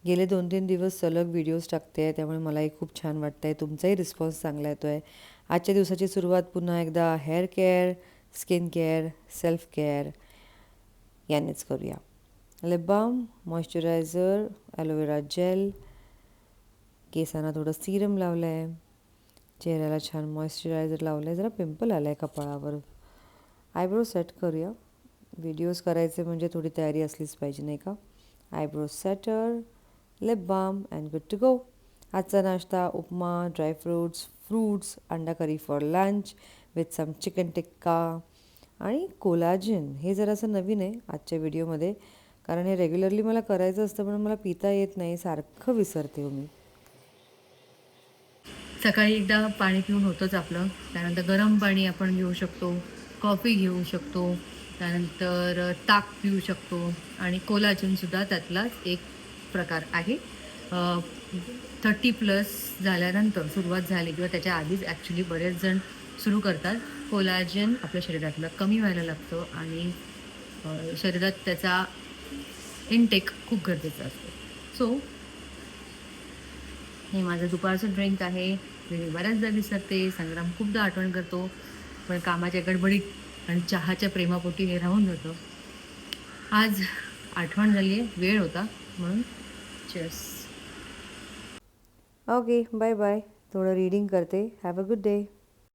गेले 2-3 दिवस सलग व्हिडिओज टाकते आहे, त्यामुळे मलाही खूप छान वाटतं आहे. तुमचाही रिस्पॉन्स चांगला येतो आहे. आजच्या दिवसाची सुरुवात पुन्हा एकदा hair care, skin care, self care यानेच करूया. Lip balm, moisturiser, aloe vera gel, केसांना थोडं सिरम लावलं आहे, चेहऱ्याला छान मॉइश्चरायझर लावलं आहे, जरा पिंपल आला आहे कपाळावर. आयब्रो सेट करूया. व्हिडिओज करायचे म्हणजे थोडी तयारी असलीच पाहिजे नाही का. Eyebrow setter, lip balm and good to go. आजचा नाश्ता upma, dry fruits, fruits, anda curry for lunch with some chicken tikka आणि कोलाजन. हे जरासं नवीन आहे आजच्या व्हिडिओमध्ये, कारण हे रेग्युलरली मला करायचं असतं पण मला पिता येत नाही, सारखं विसरते हो मी. सकाळी एकदा पाणी पिऊन होतंच आपलं. त्यानंतर गरम पाणी आपण घेऊ शकतो, कॉफी घेऊ शकतो, त्यानंतर ताक पिऊ शकतो आणि कोलाजनसुद्धा त्यातलाच एक प्रकार आहे. 30+ झाल्यानंतर सुरुवात झाली किंवा त्याच्या आधीच ॲक्च्युली बरेच जण सुरू करतात. कोलाजन आपल्या शरीरातलं कमी व्हायला लागतं आणि शरीरात त्याचा इनटेक खूप गरजेचा असतो. सो हे माझं दुपारचं ड्रिंक आहे. मी बऱ्याचदा विसरते, संग्राम खूपदा आठवण करतो, पण कामाच्या गडबडीत आणि चहाच्या प्रेमापोटी हे राहून जातं. आज आठवण झाली आहे, वेळ होता म्हणून. चीअर्स. Okay, bye bye. थोडं रीडिंग करते. Have a good day.